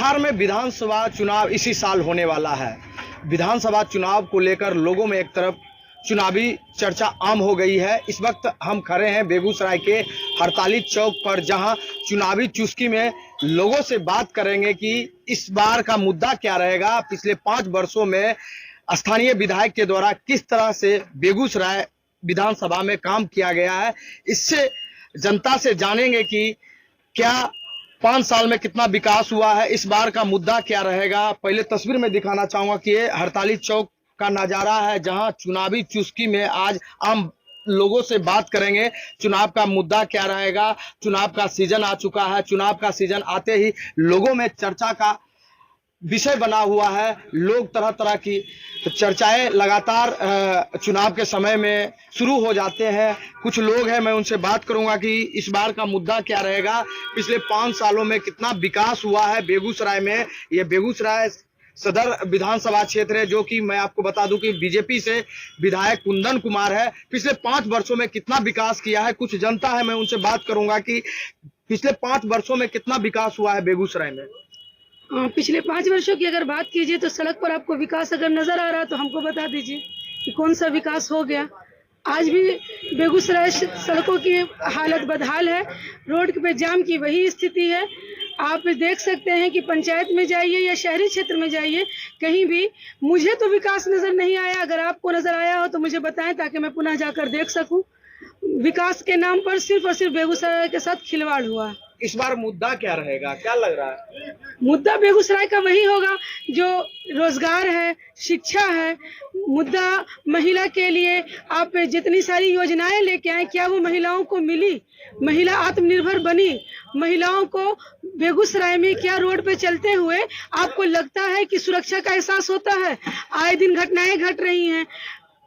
बिहार में विधानसभा चुनाव इसी साल होने वाला है। विधानसभा चुनाव को लेकर लोगों में एक तरफ चुनावी चर्चा आम हो गई है। इस वक्त हम खड़े हैं बेगूसराय के हड़ताली चौक पर, जहां चुनावी चुस्की में लोगों से बात करेंगे कि इस बार का मुद्दा क्या रहेगा। पिछले 5 वर्षों में स्थानीय विधायक के द्वारा किस तरह से बेगूसराय विधानसभा में काम किया गया है, इससे जनता से जानेंगे कि क्या 5 साल में कितना विकास हुआ है, इस बार का मुद्दा क्या रहेगा। पहले तस्वीर में दिखाना चाहूंगा कि ये हड़ताली चौक का नजारा है, जहां चुनावी चुस्की में आज आम लोगों से बात करेंगे। चुनाव का मुद्दा क्या रहेगा। चुनाव का सीजन आ चुका है। चुनाव का सीजन आते ही लोगों में चर्चा का विषय बना हुआ है। लोग तरह तरह की चर्चाएं लगातार चुनाव के समय में शुरू हो जाते हैं। कुछ लोग हैं, मैं उनसे बात करूंगा कि इस बार का मुद्दा क्या रहेगा, पिछले 5 सालों में कितना विकास हुआ है बेगूसराय में। ये बेगूसराय सदर विधानसभा क्षेत्र है, जो कि मैं आपको बता दूं कि बीजेपी से विधायक कुंदन कुमार है। पिछले 5 वर्षों में कितना विकास किया है, कुछ जनता है, मैं उनसे बात करूंगा कि पिछले 5 वर्षों में कितना विकास हुआ है बेगूसराय में। पिछले 5 वर्षों की अगर बात कीजिए तो सड़क पर आपको विकास अगर नजर आ रहा है तो हमको बता दीजिए कि कौन सा विकास हो गया। आज भी बेगूसराय सड़कों की हालत बदहाल है। रोड पे जाम की वही स्थिति है। आप देख सकते हैं कि पंचायत में जाइए या शहरी क्षेत्र में जाइए, कहीं भी मुझे तो विकास नजर नहीं आया। अगर आपको नजर आया हो तो मुझे बताएं ताकि मैं पुनः जाकर देख सकूं। विकास के नाम पर सिर्फ और सिर्फ बेगूसराय के साथ खिलवाड़ हुआ। इस बार मुद्दा क्या रहेगा, क्या लग रहा है? मुद्दा बेगूसराय का वही होगा जो रोजगार है, शिक्षा है। मुद्दा महिला के लिए आप जितनी सारी योजनाएं लेके आए, क्या वो महिलाओं को मिली? महिला आत्मनिर्भर बनी? महिलाओं को बेगूसराय में क्या रोड पे चलते हुए आपको लगता है कि सुरक्षा का एहसास होता है? आए दिन घटनाएं घट रही हैं।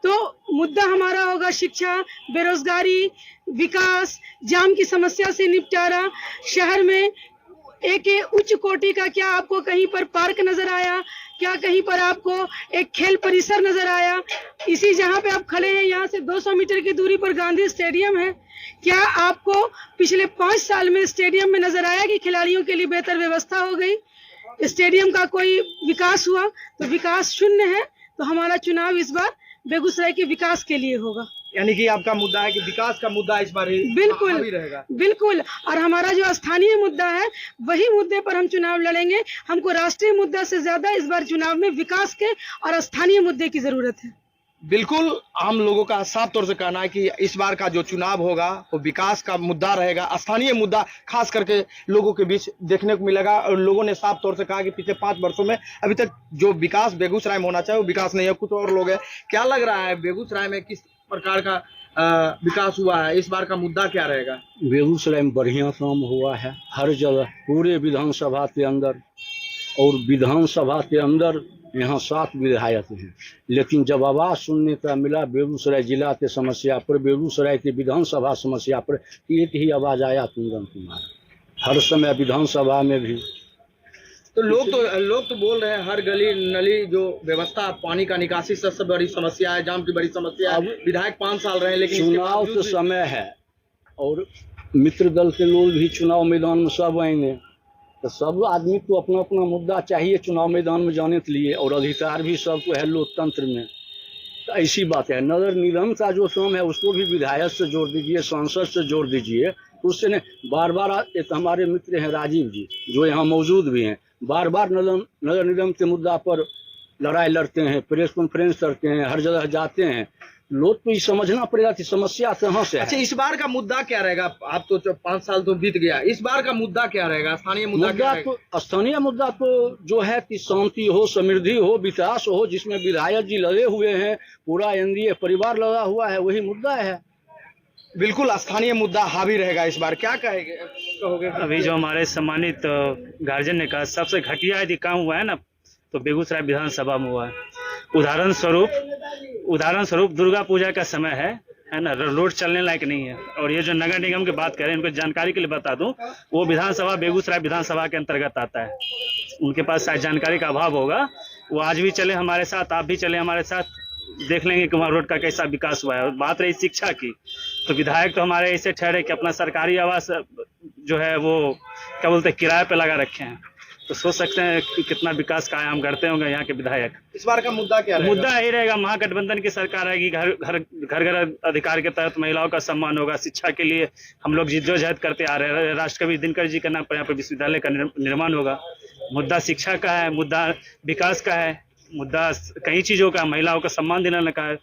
तो मुद्दा हमारा होगा शिक्षा, बेरोजगारी, विकास, जाम की समस्या से निपटारा। शहर में एक उच्च कोटि का क्या आपको कहीं पर पार्क नजर आया? क्या कहीं पर आपको एक खेल परिसर नजर आया? इसी जहां पे आप खड़े हैं, यहाँ से 200 मीटर की दूरी पर गांधी स्टेडियम है। क्या आपको पिछले 5 साल में स्टेडियम में नजर आया कि खिलाड़ियों के लिए बेहतर व्यवस्था हो गई? स्टेडियम का कोई विकास हुआ? तो विकास शून्य है। तो हमारा चुनाव इस बार बेगूसराय के विकास के लिए होगा। यानी कि आपका मुद्दा है कि विकास का मुद्दा इस बार बिल्कुल रहेगा। बिल्कुल। और हमारा जो स्थानीय मुद्दा है वही मुद्दे पर हम चुनाव लड़ेंगे। हमको राष्ट्रीय मुद्दा से ज्यादा इस बार चुनाव में विकास के और स्थानीय मुद्दे की जरूरत है। बिल्कुल, आम लोगों का साफ तौर से कहना है कि इस बार का जो चुनाव होगा वो विकास का मुद्दा रहेगा। स्थानीय मुद्दा खास करके लोगों के बीच देखने को मिलेगा। और लोगों ने साफ तौर से कहा कि पिछले 5 वर्षों में अभी तक जो विकास बेगूसराय में होना चाहिए वो विकास नहीं है। कुछ और लोग हैं, क्या लग रहा है बेगूसराय में किस प्रकार का विकास हुआ है, इस बार का मुद्दा क्या रहेगा? बेगूसराय में बढ़िया काम हुआ है हर जगह, पूरे विधानसभा के अंदर। और विधानसभा के अंदर यहाँ 7 विधायक हैं, लेकिन जब आवाज सुनने का मिला बेगूसराय जिला के समस्या पर, बेगूसराय की विधानसभा समस्या पर, एक ही आवाज आया, कुंदन कुमार। हर समय विधानसभा में भी तो लोग तो बोल रहे हैं हर गली नली जो व्यवस्था, पानी का निकासी सबसे बड़ी समस्या है, जाम की बड़ी समस्या है। विधायक 5 साल रहे, लेकिन चुनाव तो समय है और मित्र दल के लोग भी चुनाव मैदान में सब आएंगे, तो सब आदमी को अपना अपना मुद्दा चाहिए चुनाव मैदान में जाने के लिए, और अधिकार भी सबको है लोकतंत्र में। तो ऐसी बात है। नगर निगम का जो काम है उसको भी विधायक से जोड़ दीजिए, सांसद से जोड़ दीजिए। उससे ने बार बार, एक हमारे मित्र हैं राजीव जी जो यहाँ मौजूद भी हैं, बार बार नगर निगम के मुद्दा पर लड़ाई लड़ते हैं, प्रेस कॉन्फ्रेंस करते हैं, हर जगह जाते हैं। लोग को ये समझना पड़ेगा कि समस्या कहाँ से है। अच्छा, इस बार का मुद्दा क्या रहेगा? आप तो 5 साल तो बीत गया, इस बार का मुद्दा क्या रहेगा? स्थानीय मुद्दा तो स्थानीय मुद्दा तो जो है कि शांति हो, समृद्धि हो, विकास हो, जिसमें विधायक जी लगे हुए हैं, पूरा एनडीए परिवार लगा हुआ है, वही मुद्दा है। बिल्कुल, स्थानीय मुद्दा हावी रहेगा इस बार। क्या कहोगे? अभी जो हमारे सम्मानित गार्जियन ने कहा, सबसे घटिया यदि काम हुआ है ना तो बेगूसराय विधानसभा में हुआ है। उदाहरण स्वरूप दुर्गा पूजा का समय है ना, रोड चलने लायक नहीं है। और ये जो नगर निगम की बात करें, इनको जानकारी के लिए बता दूं, वो विधानसभा बेगूसराय विधानसभा के अंतर्गत आता है। उनके पास शायद जानकारी का अभाव होगा। वो आज भी चले हमारे साथ, आप भी चले हमारे साथ, देख लेंगे कि वहाँ रोड का कैसा विकास हुआ है। और बात रही शिक्षा की, तो विधायक तो हमारे ऐसे ठहरे कि अपना सरकारी आवास जो है वो क्या बोलते हैं किराए पे लगा रखे हैं। तो सोच सकते हैं कि कितना विकास का आयाम करते होंगे यहाँ के विधायक। इस बार का मुद्दा क्या रहेगा? मुद्दा यही रहेगा, महागठबंधन की सरकार आएगी, घर अधिकार के तहत महिलाओं का सम्मान होगा। शिक्षा के लिए हम लोग जिद्दोजहद करते आ रहे हैं, राष्ट्र कवि दिनकर जी के नाम पर यहाँ पर विश्वविद्यालय का निर्माण होगा। मुद्दा शिक्षा का है, मुद्दा विकास का है, मुद्दा कई चीज़ों का, महिलाओं का सम्मान दिलाने का है,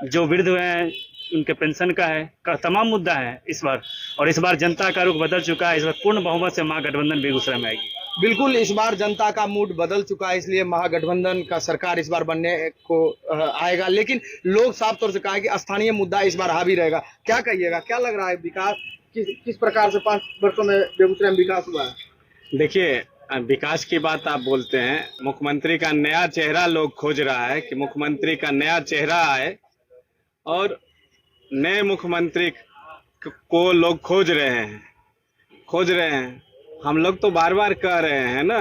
जो वृद्ध हुए हैं उनके पेंशन का है, तमाम मुद्दा है इस बार। और इस बार जनता का रुख बदल चुका है, इस बार पूर्ण बहुमत से महागठबंधन बेगूसराय में आएगी। बिल्कुल, इस बार जनता का मूड बदल चुका है, इसलिए महागठबंधन का सरकार इस बार बनने को आएगा। लेकिन लोग साफ तौर से कहा है कि स्थानीय मुद्दा इस बार हावी रहेगा। क्या कहिएगा, क्या लग रहा है, विकास किस प्रकार से 5 वर्षों में बेगूसराय में विकास हुआ है? देखिए, विकास की बात आप बोलते हैं, मुख्यमंत्री का नया चेहरा लोग खोज रहा है कि मुख्यमंत्री का नया चेहरा आए, और नए मुख्यमंत्री को लोग खोज रहे हैं। हम लोग तो बार बार कह रहे हैं ना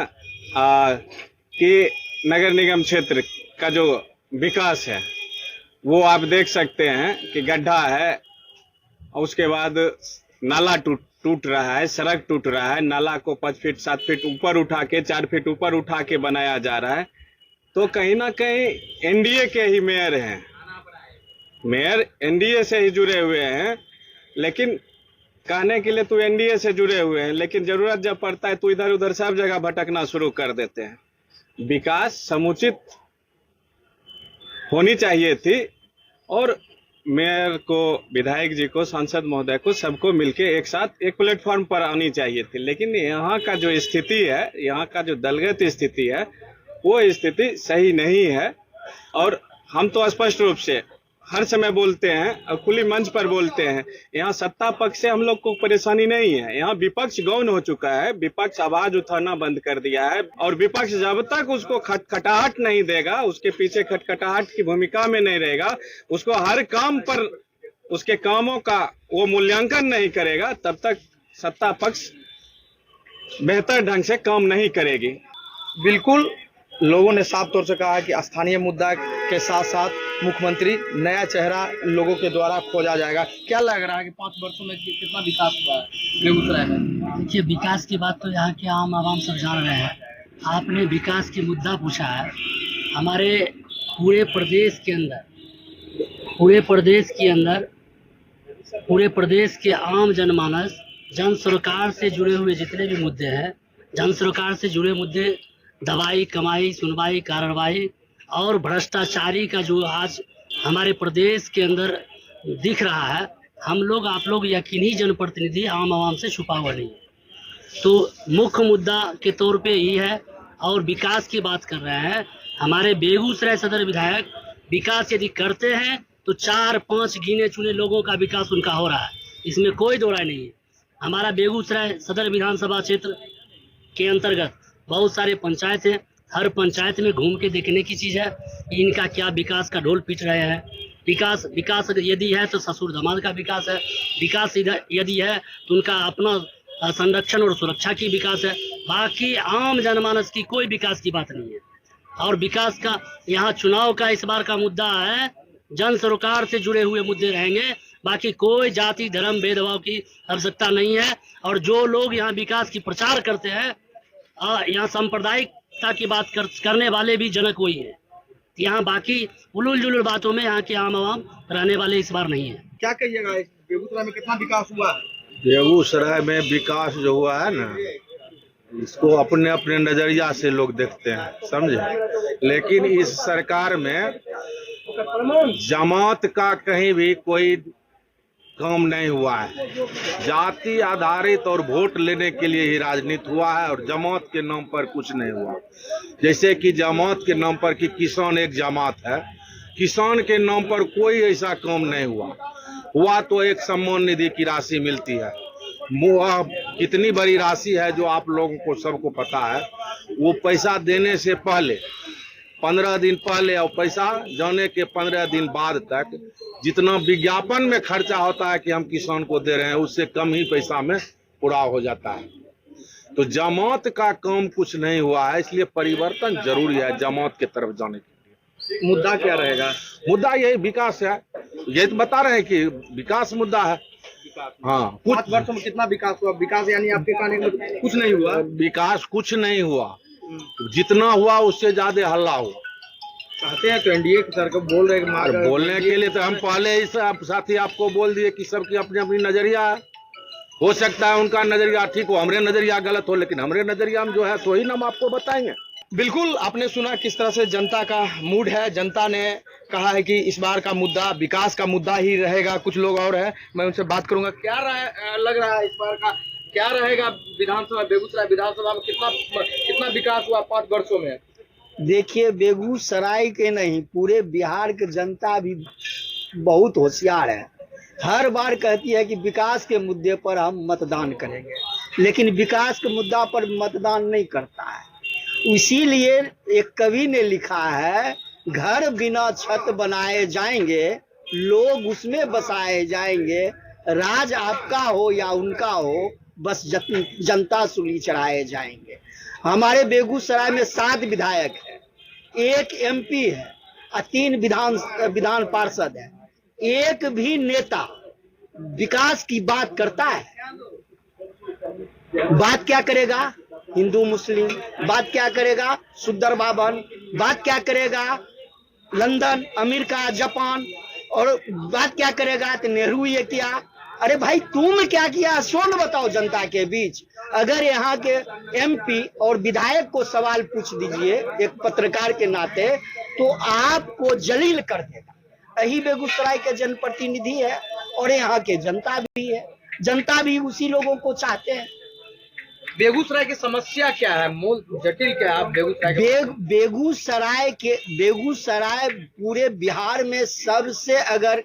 कि नगर निगम क्षेत्र का जो विकास है वो आप देख सकते हैं कि गड्ढा है, और उसके बाद नाला टूट रहा है, सड़क टूट रहा है, नाला को 5 फीट 7 फीट ऊपर उठा के 4 फीट ऊपर उठा के बनाया जा रहा है। तो कहीं ना कहीं एनडीए के ही मेयर हैं, मेयर एनडीए से ही जुड़े हुए हैं, लेकिन कहने के लिए तो एनडीए से जुड़े हुए हैं, लेकिन जरूरत जब पड़ता है तो इधर उधर सब जगह भटकना शुरू कर देते हैं। विकास समुचित होनी चाहिए थी, और मेयर को, विधायक जी को, सांसद महोदय को, सबको मिलके एक साथ एक प्लेटफॉर्म पर आनी चाहिए थी। लेकिन यहाँ का जो स्थिति है, यहाँ का जो दलगत स्थिति है, वो स्थिति सही नहीं है। और हम तो स्पष्ट रूप से हर समय बोलते हैं और खुली मंच पर बोलते हैं, यहाँ सत्ता पक्ष से हम लोग को परेशानी नहीं है, यहाँ विपक्ष गौन हो चुका है, विपक्ष आवाज उठाना बंद कर दिया है। और विपक्ष जब तक उसको खटखटाहट नहीं देगा, उसके पीछे खटखटाहट की भूमिका में नहीं रहेगा, उसको हर काम पर उसके कामों का वो मूल्यांकन नहीं करेगा, तब तक सत्ता पक्ष बेहतर ढंग से काम नहीं करेगी। बिल्कुल, लोगों ने साफ तौर से कहा है कि स्थानीय मुद्दा के साथ साथ मुख्यमंत्री नया चेहरा लोगों के द्वारा खोजा जाएगा। क्या लग रहा है कि 5 वर्षों में कितना विकास हुआ है बेगूसराय में? देखिए, विकास की बात तो यहाँ के आम आवाम सब जान रहे हैं। आपने विकास की मुद्दा पूछा है। हमारे पूरे प्रदेश के आम जनमानस, जन सरकार से जुड़े हुए जितने भी मुद्दे हैं, जन सरकार से जुड़े मुद्दे, दवाई, कमाई, सुनवाई, कार्रवाई और भ्रष्टाचारी का जो आज हमारे प्रदेश के अंदर दिख रहा है, हम लोग, आप लोग यकीनी जनप्रतिनिधि आम आवाम से छुपा हुआ नहीं है। तो मुख्य मुद्दा के तौर पे ही है। और विकास की बात कर रहे हैं, हमारे बेगूसराय सदर विधायक विकास यदि करते हैं तो 4-5 गिने चुने लोगों का विकास उनका हो रहा है, इसमें कोई दो राय नहीं है। हमारा बेगूसराय सदर विधानसभा क्षेत्र के अंतर्गत बहुत सारे पंचायत हैं, हर पंचायत में घूम के देखने की चीज़ है इनका क्या विकास का ढोल पीट रहे हैं। विकास यदि है तो ससुर दामाद का विकास है, विकास यदि है तो उनका अपना संरक्षण और सुरक्षा की विकास है, बाकी आम जनमानस की कोई विकास की बात नहीं है। और विकास का यहाँ चुनाव का इस बार का मुद्दा है, जन सरोकार से जुड़े हुए मुद्दे रहेंगे, बाकी कोई जाति धर्म भेदभाव की आवश्यकता नहीं है। और जो लोग यहाँ विकास की प्रचार करते हैं, यहाँ सांप्रदायिकता की बात करने वाले भी जनक वही है। यहाँ बाकी उलूल जुलूल बातों में यहाँ के आम आवाम रहने वाले इस बार नहीं है। क्या कहिएगा, बेगूसराय में कितना विकास हुआ है? बेगूसराय में विकास जो हुआ है ना, इसको अपने अपने नजरिया से लोग देखते हैं, समझे। लेकिन इस सरकार में जमात का कहीं भी कोई काम नहीं हुआ है। जाति आधारित और वोट लेने के लिए ही राजनीति हुआ है, और जमात के नाम पर कुछ नहीं हुआ। जैसे कि जमात के नाम पर कि किसान एक जमात है, किसान के नाम पर कोई ऐसा काम नहीं हुआ तो एक सम्मान निधि की राशि मिलती है, वो कितनी बड़ी राशि है जो आप लोगों को सबको पता है। वो पैसा देने से पहले 15 दिन पहले और पैसा जाने के 15 दिन बाद तक जितना विज्ञापन में खर्चा होता है कि हम किसान को दे रहे हैं, उससे कम ही पैसा में पूरा हो जाता है। तो जमात का काम कुछ नहीं हुआ है, इसलिए परिवर्तन जरूरी है जमात की तरफ जाने के लिए। मुद्दा क्या रहेगा? मुद्दा यही विकास है, ये तो बता रहे हैं कि विकास मुद्दा है। हाँ, 5 वर्षों में कितना विकास हुआ? विकास यानी आपके कहने में कुछ नहीं हुआ? विकास कुछ नहीं हुआ, जितना हुआ उससे ज्यादा हल्ला हुआ। चाहते हैं तो एनडीए की सरकार बोल रहे हैं और बोलने के लिए तो हम पहले ही साथी आपको बोल दिए कि सबकी अपनी अपनी नजरिया है। हो सकता है उनका नजरिया ठीक हो, हमारे नजरिया गलत हो, लेकिन हमारे नजरिया में जो है तो ही हम आपको बताएंगे। बिल्कुल, आपने सुना किस तरह से जनता का मूड है। जनता ने कहा है कि इस बार का मुद्दा विकास का मुद्दा ही रहेगा। कुछ लोग और हैं, मैं उनसे बात करूंगा। क्या लग रहा है इस बार का क्या रहेगा? विधानसभा, बेगूसराय विधानसभा में कितना विकास हुआ 5 वर्षों में? देखिए, बेगूसराय के नहीं, पूरे बिहार की जनता भी बहुत होशियार है। हर बार कहती है कि विकास के मुद्दे पर हम मतदान करेंगे, लेकिन विकास के मुद्दा पर मतदान नहीं करता है। इसीलिए एक कवि ने लिखा है, घर बिना छत बनाए जाएंगे, लोग उसमें बसाए जाएंगे, राज आपका हो या उनका हो, बस जनता सूली चढ़ाए जाएंगे। हमारे बेगूसराय में 7 विधायक है, 1 एमपी है और 3 विधान पार्षद है। एक भी नेता विकास की बात करता है? बात क्या करेगा हिंदू मुस्लिम, बात क्या करेगा सुंदर बावन, बात क्या करेगा लंदन, अमेरिका, जापान, और बात क्या करेगा तो नेहरू ये किया। अरे भाई, तुम क्या किया सोन बताओ जनता के बीच। अगर यहाँ के एमपी और विधायक को सवाल पूछ दीजिए एक पत्रकार के नाते, तो आपको जलील कर देगा। यही बेगूसराय के जनप्रतिनिधि है और यहाँ के जनता भी है। जनता भी उसी लोगों को चाहते हैं। बेगूसराय की समस्या क्या है? मूल जटिल क्या है? बेगूसराय पूरे बिहार में सबसे अगर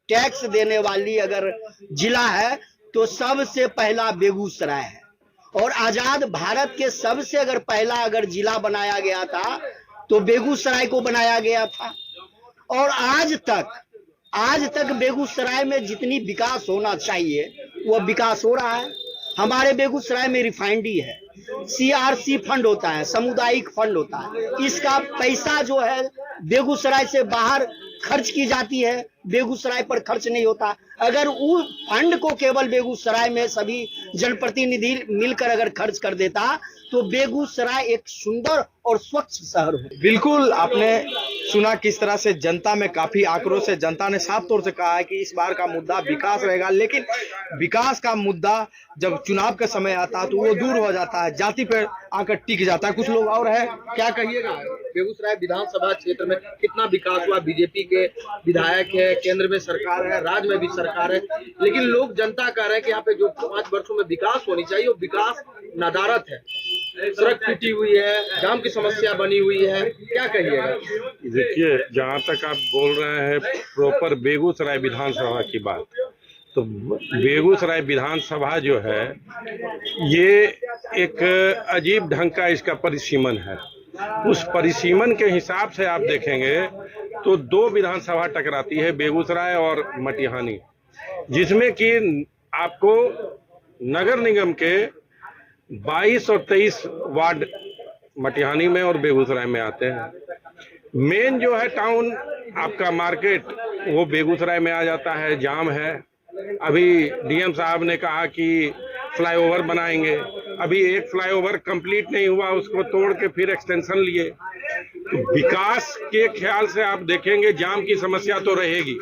टैक्स देने वाली अगर जिला है तो सबसे पहला बेगूसराय है। और आजाद भारत के सबसे अगर पहला अगर जिला बनाया गया था तो बेगूसराय को बनाया गया था। और आज तक बेगूसराय में जितनी विकास होना चाहिए वो विकास हो रहा है। हमारे बेगूसराय में रिफाइनरी है, सीआरसी फंड होता है, सामुदायिक फंड होता है। इसका पैसा जो है बेगूसराय से बाहर खर्च की जाती है, बेगूसराय पर खर्च नहीं होता। अगर उस फंड को केवल बेगूसराय में सभी जनप्रतिनिधि मिलकर अगर खर्च कर देता तो बेगूसराय एक सुंदर और स्वच्छ शहर हो। बिल्कुल, आपने सुना किस तरह से जनता में काफी आक्रोश है। जनता ने साफ तौर से कहा है कि इस बार का मुद्दा विकास रहेगा, लेकिन विकास का मुद्दा जब चुनाव का समय आता है तो वो दूर हो जाता है, जाति पर आकर टिक जाता है। कुछ लोग और है, क्या कहिएगा? बेगूसराय विधानसभा क्षेत्र में कितना विकास हुआ? बीजेपी के विधायक है, केंद्र में सरकार है, राज्य में भी सरकार है, लेकिन लोग जनता कह रहे हैं कि यहाँ पे जो 5 वर्षों में विकास होनी चाहिए वो विकास नदारत है। सड़क टूटी हुई है, जाम की समस्या बनी हुई है, क्या कहिएगा? देखिए, जहाँ तक आप बोल रहे हैं प्रॉपर बेगूसराय विधानसभा की बात, तो बेगूसराय विधानसभा जो है ये एक अजीब ढंग का इसका परिसीमन है। उस परिसीमन के हिसाब से आप देखेंगे तो 2 विधानसभा टकराती है, बेगूसराय और मटिहानी, जिसमें कि आपको नगर निगम के 22 और 23 वार्ड मटिहानी में और बेगूसराय में आते हैं। मेन जो है टाउन आपका मार्केट वो बेगूसराय में आ जाता है, जाम है। अभी डीएम साहब ने कहा कि फ्लाईओवर बनाएंगे, अभी एक फ्लाईओवर कंप्लीट नहीं हुआ, उसको तोड़ के फिर एक्सटेंशन लिए। तो विकास के ख्याल से आप देखेंगे जाम की समस्या तो रहेगी।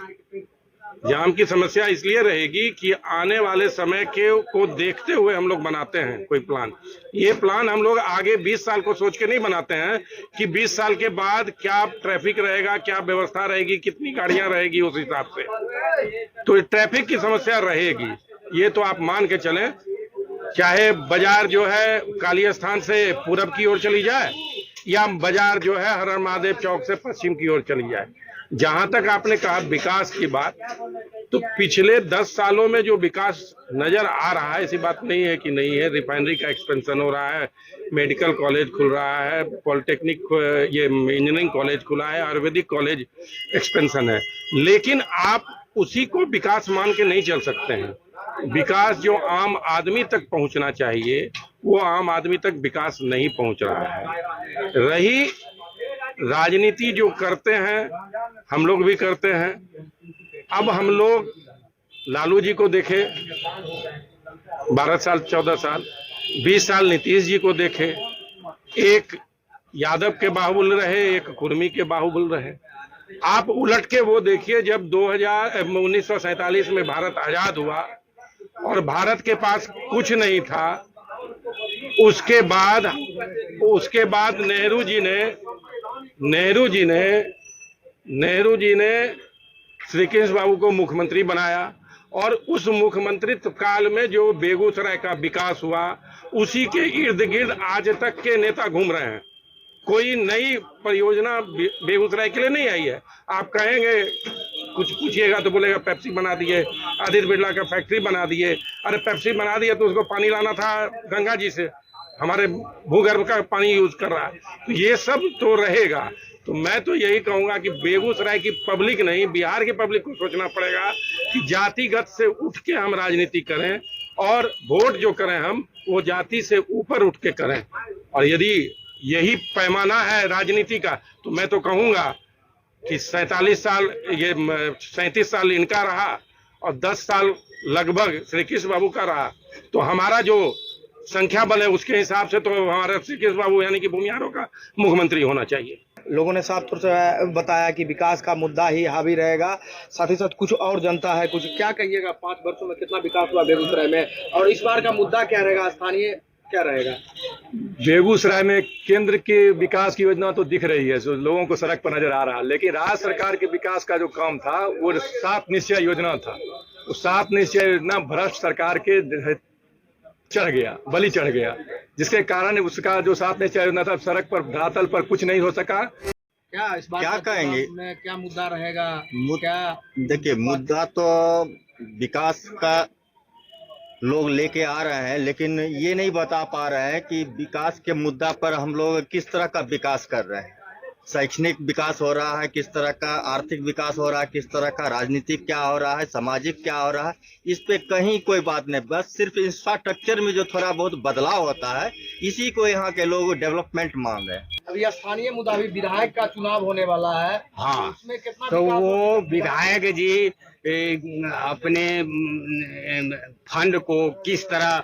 जाम की समस्या इसलिए रहेगी कि आने वाले समय को देखते हुए हम लोग बनाते हैं कोई प्लान। ये प्लान हम लोग आगे 20 साल को सोच के नहीं बनाते हैं कि 20 साल के बाद क्या ट्रैफिक रहेगा, क्या व्यवस्था रहेगी, कितनी गाड़ियां रहेगी, उस हिसाब से। तो ट्रैफिक की समस्या रहेगी, ये तो आप मान के चलें। चाहे बाजार जो है काली स्थान से पूरब की ओर चली जाए या बाजार जो है हर हर महादेव चौक से पश्चिम की ओर चली जाए। जहां तक आपने कहा विकास की बात, तो पिछले 10 सालों में जो विकास नजर आ रहा है, ऐसी बात नहीं है कि नहीं है। रिफाइनरी का एक्सपेंशन हो रहा है, मेडिकल कॉलेज खुल रहा है, पॉलिटेक्निक ये इंजीनियरिंग कॉलेज खुला है, आयुर्वेदिक कॉलेज एक्सपेंशन है, लेकिन आप उसी को विकास मान के नहीं चल सकते हैं। विकास जो आम आदमी तक पहुंचना चाहिए वो आम आदमी तक विकास नहीं पहुंच रहा है। रही राजनीति जो करते हैं, हम लोग भी करते हैं। अब हम लोग लालू जी को देखे 12 साल 14 साल, 20 साल नीतीश जी को देखे, एक यादव के बाहुबल रहे, एक कुर्मी के बाहुबल रहे। आप उलट के वो देखिए, जब 1947 में भारत आजाद हुआ और भारत के पास कुछ नहीं था, उसके बाद नेहरू जी ने श्री कृष्ण बाबू को मुख्यमंत्री बनाया और उस मुख्यमंत्रित्व काल में जो बेगूसराय का विकास हुआ, उसी के इर्द गिर्द आज तक के नेता घूम रहे हैं। कोई नई परियोजना बेगूसराय के लिए नहीं आई है। आप कहेंगे, कुछ पूछिएगा तो बोलेगा पेप्सी बना दिए, आदित्य बिरला का फैक्ट्री बना दिए। अरे पेप्सी बना दिया तो उसको पानी लाना था गंगा जी से, हमारे भूगर्भ का पानी यूज कर रहा है। तो ये सब तो रहेगा। तो मैं तो यही कहूंगा कि बेगूसराय की पब्लिक नहीं, बिहार की पब्लिक को सोचना पड़ेगा कि जातिगत से उठ के हम राजनीति करें और वोट जो करें हम वो जाति से ऊपर उठ के करें। और यदि यही पैमाना है राजनीति का, तो मैं तो कहूंगा कि 37 साल इनका रहा और 10 साल लगभग श्री कृष्ण बाबू का रहा। तो हमारा जो संख्या बल है उसके हिसाब से तो हमारा श्री कृष्ण बाबू यानी कि भूमिहारों का मुख्यमंत्री होना चाहिए। लोगों ने साफ तौर से बताया कि विकास का मुद्दा ही हावी रहेगा। साथ ही साथ कुछ और जनता है, कुछ क्या कहिएगा, 5 वर्षों में कितना विकास हुआ बेगूसराय में, और इस बार का मुद्दा क्या रहेगा, स्थानीय क्या रहेगा? बेगूसराय में केंद्र के विकास की योजना तो दिख रही है, जो लोगों को सड़क पर नजर आ रहा है, लेकिन राज्य सरकार के विकास का जो काम था वो 7 निश्चय योजना था। वो 7 निश्चय योजना भ्रष्ट सरकार के बलि चढ़ गया, जिसके कारण उसका जो 7 निश्चय योजना था सड़क पर धरातल पर कुछ नहीं हो सका। क्या इस बार क्या कहेंगे, क्या मुद्दा रहेगा? देखिए, मुद्दा तो विकास का लोग लेके आ रहे हैं, लेकिन ये नहीं बता पा रहे हैं कि विकास के मुद्दा पर हम लोग किस तरह का विकास कर रहे हैं। शैक्षणिक विकास हो रहा है, किस तरह का आर्थिक विकास हो रहा है, किस तरह का राजनीतिक क्या हो रहा है, सामाजिक क्या हो रहा है, इस पे कहीं कोई बात नहीं। बस सिर्फ इंफ्रास्ट्रक्चर में जो थोड़ा बहुत बदलाव होता है, इसी को यहाँ के लोग डेवलपमेंट मान रहे हैं। अभी स्थानीय मुद्दा, अभी विधायक का चुनाव होने वाला है। हाँ, उसमें कितना तो वो विधायक जी अपने फंड को किस तरह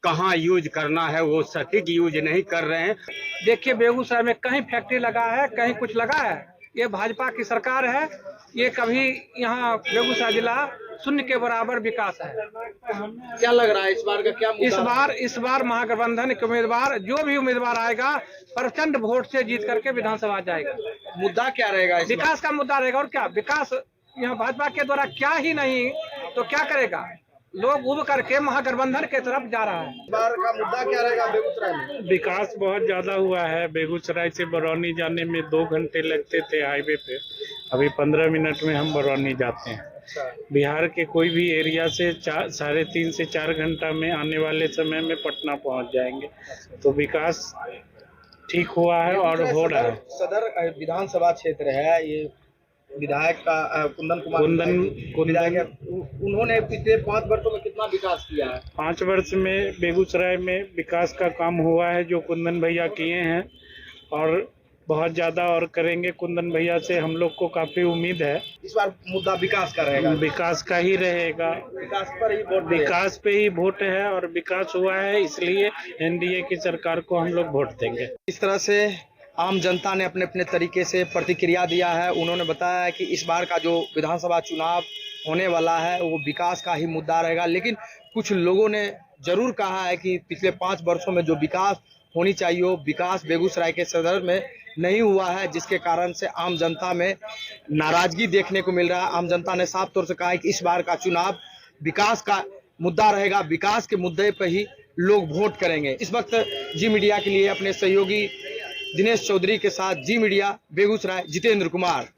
कहाँ यूज करना है वो सटीक यूज नहीं कर रहे हैं। देखिए, बेगूसराय में कहीं फैक्ट्री लगा है, कहीं कुछ लगा है। ये भाजपा की सरकार है। ये कभी यहाँ बेगूसराय जिला शून्य के बराबर विकास है। क्या लग रहा है इस बार का क्या मुद्दा? इस बार महागठबंधन के उम्मीदवार, जो भी उम्मीदवार आएगा, प्रचंड वोट से जीत करके विधानसभा जाएगा। मुद्दा क्या रहेगा? विकास का मुद्दा रहेगा। और क्या विकास यहाँ भाजपा के द्वारा क्या ही नहीं तो क्या करेगा। लोग उब करके महागठबंधन के तरफ जा रहा है। इस बार का मुद्दा क्या रहेगा बेगूसराय में? विकास बहुत ज्यादा हुआ है। बेगूसराय से बरौनी जाने में 2 घंटे लगते थे हाईवे पे, अभी 15 मिनट में हम बरौनी जाते हैं। बिहार के कोई भी एरिया से 3.5 से 4 घंटा में आने वाले समय में पटना पहुंच जाएंगे। तो विकास ठीक हुआ है और हो रहा है। सदर विधानसभा क्षेत्र है, ये विधायक का कुंदन कुमार विधायक है। उन्होंने पिछले 5 वर्षों में कितना विकास किया है? 5 वर्ष में बेगूसराय में विकास का काम हुआ है जो कुंदन भैया किए हैं, और बहुत ज्यादा और करेंगे। कुंदन भैया से हम लोग को काफी उम्मीद है। इस बार मुद्दा विकास का रहेगा। विकास का ही रहेगा। विकास पर ही वोट, विकास पे ही वोट है, और विकास हुआ है इसलिए एनडीए की सरकार को हम लोग वोट देंगे। इस तरह से आम जनता ने अपने अपने तरीके से प्रतिक्रिया दिया है। उन्होंने बताया है कि इस बार का जो विधानसभा चुनाव होने वाला है वो विकास का ही मुद्दा रहेगा। लेकिन कुछ लोगों ने जरूर कहा है कि पिछले 5 वर्षों में जो विकास होनी चाहिए वो विकास बेगूसराय के सदर में नहीं हुआ है, जिसके कारण से आम जनता में नाराजगी देखने को मिल रहा है। आम जनता ने साफ तौर से कहा है कि इस बार का चुनाव विकास का मुद्दा रहेगा, विकास के मुद्दे पर ही लोग वोट करेंगे। इस वक्त जी मीडिया के लिए अपने सहयोगी दिनेश चौधरी के साथ जी मीडिया बेगूसराय, जितेंद्र कुमार।